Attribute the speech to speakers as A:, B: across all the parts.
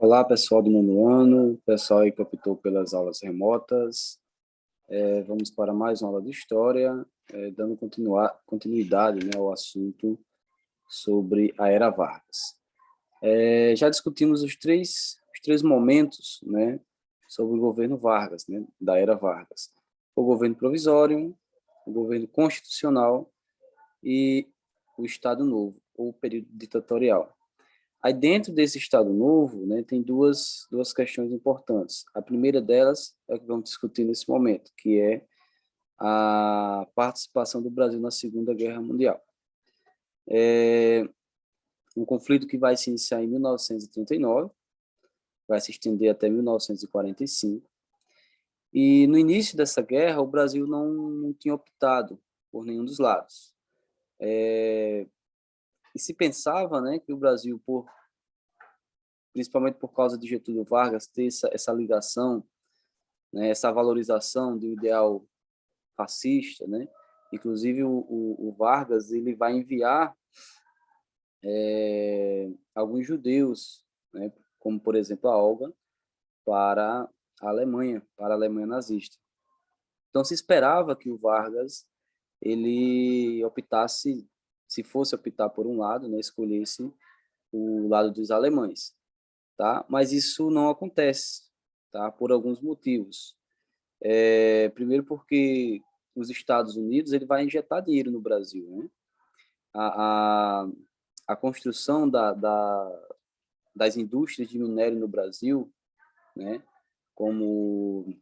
A: Olá, pessoal do nono ano, pessoal aí que optou pelas aulas remotas. Vamos para mais uma aula de História, dando continuidade, né, ao assunto sobre a Era Vargas. Já discutimos os três momentos, né, sobre o governo Vargas, né, da Era Vargas. O governo provisório, o governo constitucional e o Estado Novo, ou o período ditatorial. Aí, dentro desse Estado Novo, né, tem duas questões importantes. A primeira delas é a que vamos discutir nesse momento, que é a participação do Brasil na Segunda Guerra Mundial. Um conflito que vai se iniciar em 1939, vai se estender até 1945. E, no início dessa guerra, o Brasil não tinha optado por nenhum dos lados. E se pensava, né, que o Brasil, principalmente por causa de Getúlio Vargas, ter essa ligação, né, essa valorização do ideal fascista, né? Inclusive o Vargas ele vai enviar alguns judeus, né, como por exemplo a Olga, para para a Alemanha nazista. Então se esperava que o Vargas ele optasse, se fosse optar por um lado, né, escolhesse o lado dos alemães, tá? Mas isso não acontece, tá? Por alguns motivos. Primeiro porque os Estados Unidos ele vai injetar dinheiro no Brasil, né? A, a, a construção das indústrias de minério no Brasil, né? Como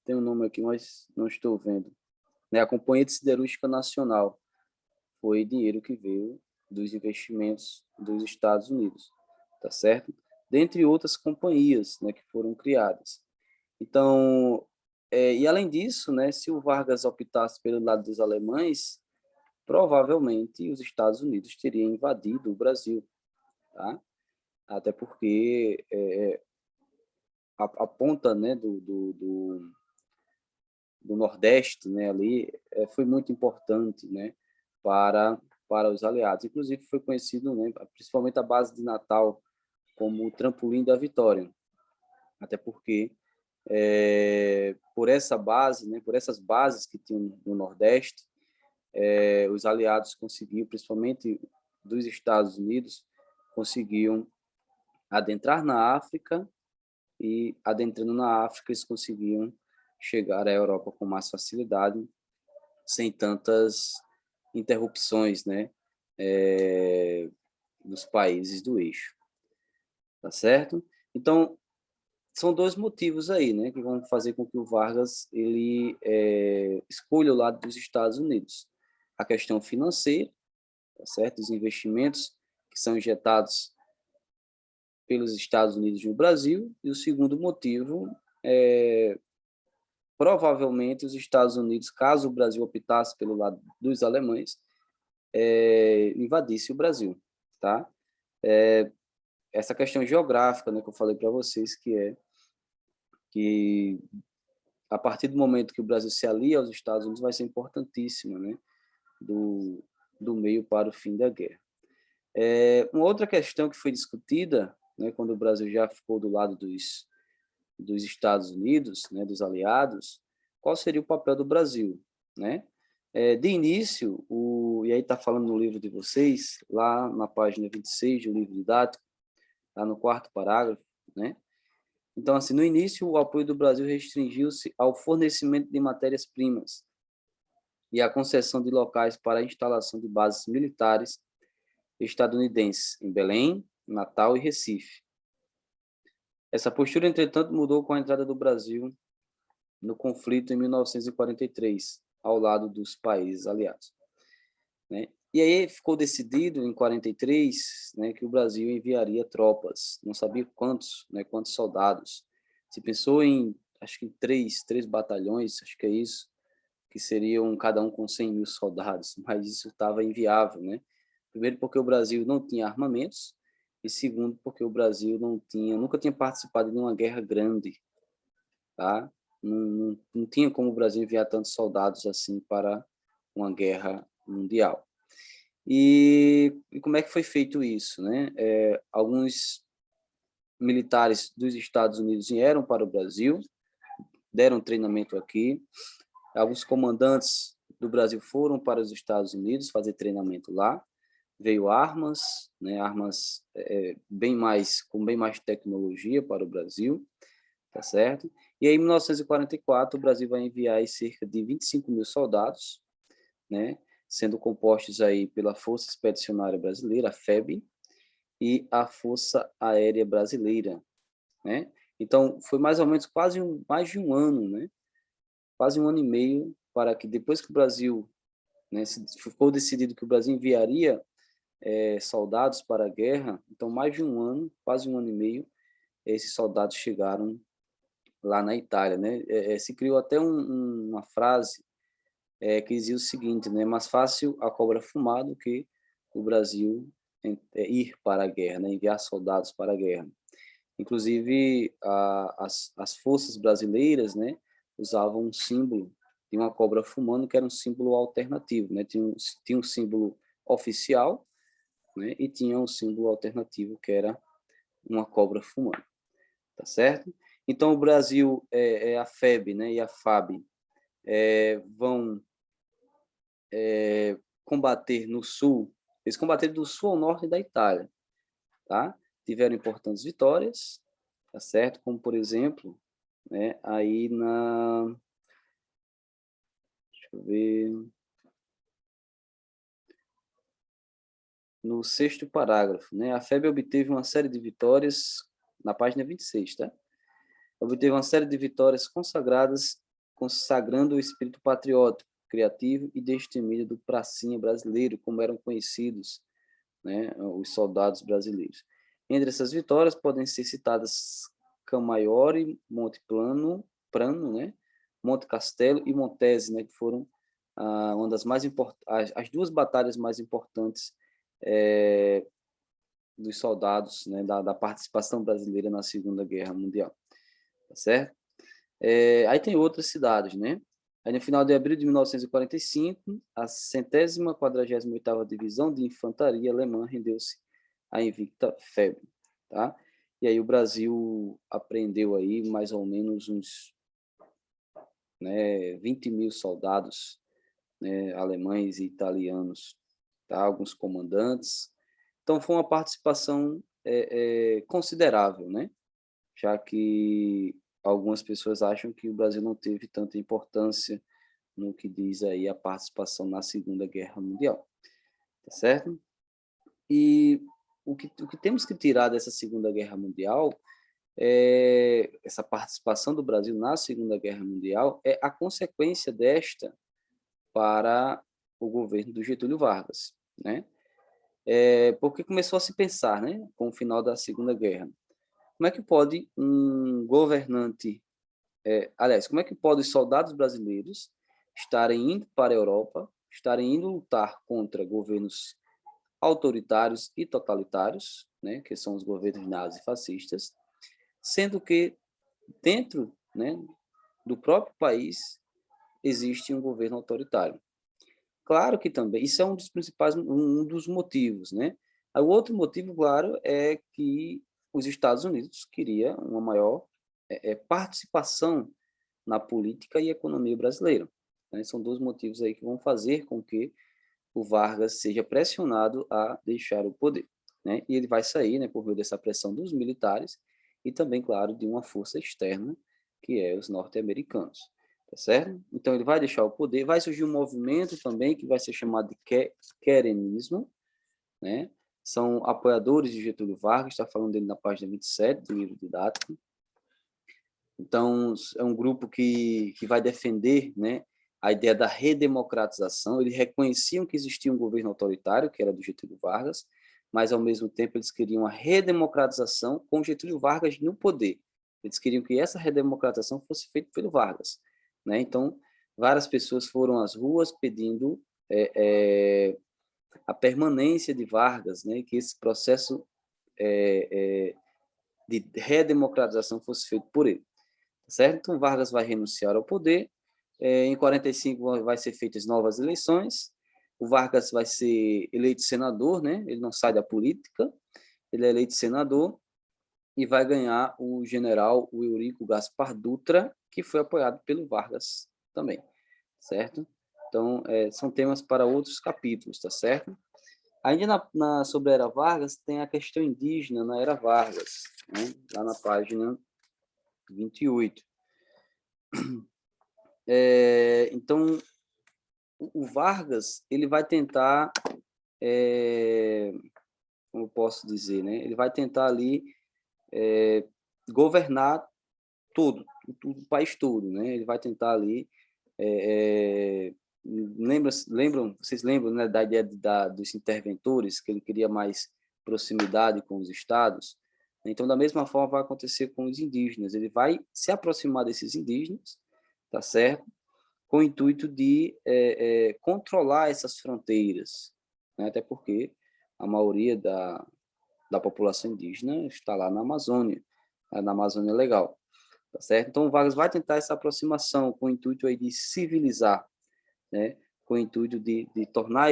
A: tem um nome aqui, mas não estou vendo, né? A Companhia de Siderúrgica Nacional foi dinheiro que veio dos investimentos dos Estados Unidos, tá certo? Dentre outras companhias, né, que foram criadas. Então, e além disso, né, se o Vargas optasse pelo lado dos alemães, provavelmente os Estados Unidos teriam invadido o Brasil, tá? Até porque a ponta, né, do Nordeste, né, ali, foi muito importante, né, para os aliados. Inclusive foi conhecido, né, principalmente a base de Natal, como o trampolim da vitória. Até porque por essa base, né, por essas bases que tinham no Nordeste, os aliados conseguiam, principalmente dos Estados Unidos, conseguiam adentrar na África e, adentrando na África, eles conseguiam chegar à Europa com mais facilidade, sem tantas interrupções, né, dos países do eixo, tá certo? Então, são dois motivos aí, né, que vão fazer com que o Vargas ele escolha o lado dos Estados Unidos. A questão financeira, tá certo? Os investimentos que são injetados pelos Estados Unidos no Brasil, e o segundo motivo é provavelmente os Estados Unidos, caso o Brasil optasse pelo lado dos alemães, invadisse o Brasil, tá? Essa questão geográfica, né, que eu falei para vocês, que a partir do momento que o Brasil se alia aos Estados Unidos, vai ser importantíssima, né, do meio para o fim da guerra. Uma outra questão que foi discutida, né, quando o Brasil já ficou do lado dos Estados Unidos, né, dos aliados, qual seria o papel do Brasil, né? De início, e aí está falando no livro de vocês, lá na página 26 do livro didático, lá no quarto parágrafo, né? Então, assim, no início, o apoio do Brasil restringiu-se ao fornecimento de matérias-primas e à concessão de locais para a instalação de bases militares estadunidenses em Belém, Natal e Recife. Essa postura, entretanto, mudou com a entrada do Brasil no conflito em 1943, ao lado dos países aliados, né? E aí ficou decidido, em 43, né, que o Brasil enviaria tropas, não sabia quantos, né, quantos soldados. Se pensou em, acho que em três batalhões, acho que é isso, que seriam cada um com 100 mil soldados, mas isso estava inviável, né? Primeiro porque o Brasil não tinha armamentos, e segundo porque o Brasil nunca tinha participado de uma guerra grande, tá? Não tinha como o Brasil enviar tantos soldados assim para uma guerra mundial. E como é que foi feito isso, né? Alguns militares dos Estados Unidos vieram para o Brasil, deram treinamento aqui. Alguns comandantes do Brasil foram para os Estados Unidos fazer treinamento lá. Veio armas, né, armas com bem mais tecnologia para o Brasil, tá certo? E aí, em 1944, o Brasil vai enviar aí cerca de 25 mil soldados, né, sendo compostos aí pela Força Expedicionária Brasileira, a FEB, e a Força Aérea Brasileira, né? Então, foi mais ou menos mais de um ano, né? Quase um ano e meio, para que depois que o Brasil, né, ficou decidido que o Brasil enviaria soldados para a guerra, então mais de um ano, quase um ano e meio, esses soldados chegaram lá na Itália, né? Se criou até uma frase que dizia o seguinte, né? Mais fácil a cobra fumar do que o Brasil ir para a guerra, né? Enviar soldados para a guerra. Inclusive, as forças brasileiras, né, usavam um símbolo de uma cobra fumando, que era um símbolo alternativo, né? Tinha um símbolo oficial, né, e tinha um símbolo alternativo, que era uma cobra fumando, tá certo? Então, o Brasil, a FEB, né, e a FAB vão combater no sul, eles combateram do sul ao norte da Itália, tá? Tiveram importantes vitórias, tá certo? Como, por exemplo, né, aí deixa eu ver, no sexto parágrafo, né, a FEB obteve uma série de vitórias, na página 26, tá? Obteve uma série de vitórias consagrando o espírito patriótico, criativo e destemido do pracinha brasileiro, como eram conhecidos, né, os soldados brasileiros. Entre essas vitórias podem ser citadas Camaiore, Monte Prano, né, Monte Castelo e Montese, né, que foram uma das mais importantes, as duas batalhas mais importantes dos soldados, né, da participação brasileira na Segunda Guerra Mundial, tá certo? Aí tem outras cidades, né? Aí no final de abril de 1945, a 148ª Divisão de Infantaria Alemã rendeu-se à invicta FEB, tá? E aí o Brasil apreendeu aí mais ou menos uns 20 mil soldados, né, alemães e italianos, tá? Alguns comandantes. Então foi uma participação considerável, né? Já que algumas pessoas acham que o Brasil não teve tanta importância no que diz aí a participação na Segunda Guerra Mundial, tá certo? E o que temos que tirar dessa Segunda Guerra Mundial essa participação do Brasil na Segunda Guerra Mundial é a consequência desta para o governo do Getúlio Vargas, né? Porque começou a se pensar, né, com o final da Segunda Guerra, como é que pode um governante, aliás, como é que pode os soldados brasileiros estarem indo para a Europa, estarem indo lutar contra governos autoritários e totalitários, né, que são os governos nazifascistas, sendo que dentro, né, do próprio país existe um governo autoritário. Claro que também, isso é um dos principais, um dos motivos, né? O outro motivo, claro, é que os Estados Unidos queria uma maior participação na política e economia brasileira, né? São dois motivos aí que vão fazer com que o Vargas seja pressionado a deixar o poder, né? E ele vai sair, né, por meio dessa pressão dos militares e também, claro, de uma força externa, que é os norte-americanos, tá certo? Então ele vai deixar o poder, vai surgir um movimento também que vai ser chamado de querenismo, né? São apoiadores de Getúlio Vargas, está falando dele na página 27 do livro didático. Então, é um grupo que vai defender, né, a ideia da redemocratização. Eles reconheciam que existia um governo autoritário, que era do Getúlio Vargas, mas, ao mesmo tempo, eles queriam a redemocratização com Getúlio Vargas no poder. Eles queriam que essa redemocratização fosse feita pelo Vargas, né? Então, várias pessoas foram às ruas pedindo a permanência de Vargas, né, que esse processo de redemocratização fosse feito por ele. Certo? Então, Vargas vai renunciar ao poder. Em 45 vai ser feitas novas eleições. o Vargas vai ser eleito senador, né? Ele não sai da política, ele é eleito senador e vai ganhar o general Eurico Gaspar Dutra, que foi apoiado pelo Vargas também, certo? Então, são temas para outros capítulos, tá certo? Ainda sobre a Era Vargas, tem a questão indígena na Era Vargas, né? Lá na página 28. Então, o Vargas, ele vai tentar, como eu posso dizer, né? Ele vai tentar ali governar tudo, o país todo, né? Ele vai tentar ali, vocês lembram, né, da ideia dos interventores, que ele queria mais proximidade com os estados? Então, da mesma forma, vai acontecer com os indígenas. Ele vai se aproximar desses indígenas, tá certo? Com o intuito de controlar essas fronteiras, né? Até porque a maioria da população indígena está lá na Amazônia legal, tá certo? Então, o Vargas vai tentar essa aproximação com o intuito aí de civilizar, né? Com o intuito de tornar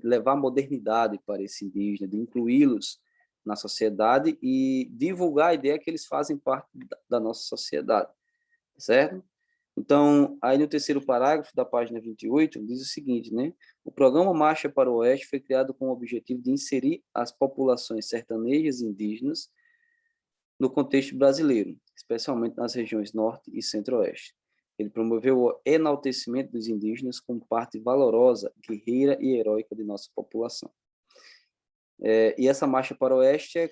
A: levar modernidade para esse indígena, de incluí-los na sociedade e divulgar a ideia que eles fazem parte da nossa sociedade, certo? Então, aí no terceiro parágrafo da página 28, diz o seguinte, né? O programa Marcha para o Oeste foi criado com o objetivo de inserir as populações sertanejas e indígenas no contexto brasileiro, especialmente nas regiões Norte e Centro-Oeste. Ele promoveu o enaltecimento dos indígenas como parte valorosa, guerreira e heróica de nossa população. E essa Marcha para o Oeste é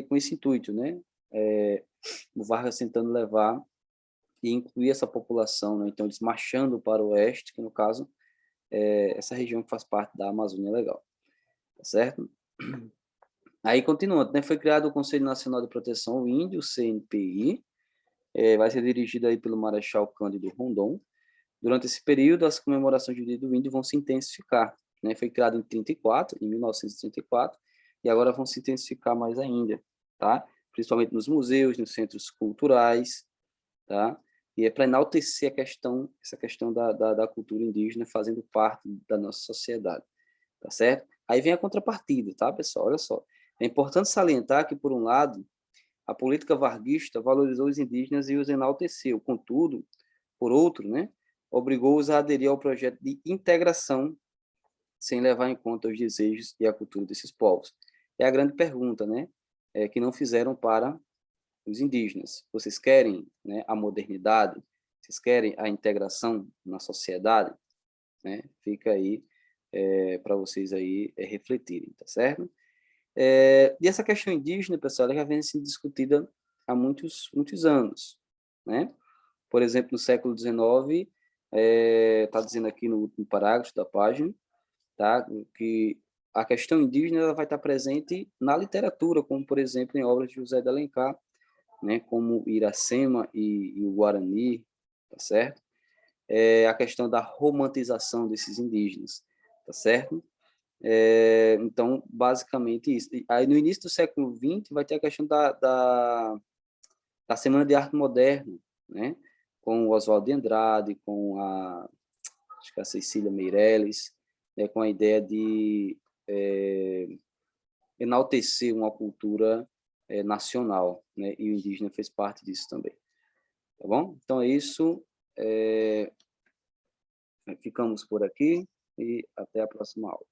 A: com esse intuito, né? O Vargas tentando levar e incluir essa população, né? Então, eles marchando para o oeste, que no caso é essa região que faz parte da Amazônia Legal, tá certo? Aí, continuando, né? Foi criado o Conselho Nacional de Proteção ao Índio, o CNPI, vai ser dirigido aí pelo Marechal Cândido Rondon. Durante esse período, as comemorações do Dia do Índio vão se intensificar, né? Foi criado em 1934, e agora vão se intensificar mais ainda, tá? Principalmente nos museus, nos centros culturais, tá? E é para enaltecer essa questão da cultura indígena fazendo parte da nossa sociedade, tá certo? Aí vem a contrapartida, tá, pessoal? Olha só. É importante salientar que, por um lado, a política varguista valorizou os indígenas e os enalteceu. Contudo, por outro, né, obrigou-os a aderir ao projeto de integração sem levar em conta os desejos e a cultura desses povos. É a grande pergunta, né, que não fizeram para os indígenas. Vocês querem, né, a modernidade? Vocês querem a integração na sociedade? Né? Fica aí para vocês aí refletirem, tá certo? E essa questão indígena, pessoal, ela já vem sendo discutida há muitos anos, né? Por exemplo, no século XIX, está dizendo aqui no último parágrafo da página, tá? Que a questão indígena ela vai estar presente na literatura, como, por exemplo, em obras de José de Alencar, né, como Iracema e o Guarani, tá certo? A questão da romantização desses indígenas, tá certo? Então, basicamente isso. Aí, no início do século XX, vai ter a questão da Semana de Arte Moderna, né? Com o Oswald de Andrade, acho que a Cecília Meirelles, né? Com a ideia de enaltecer uma cultura nacional, né? E o indígena fez parte disso também. Tá bom? Então é isso. Ficamos por aqui e até a próxima aula.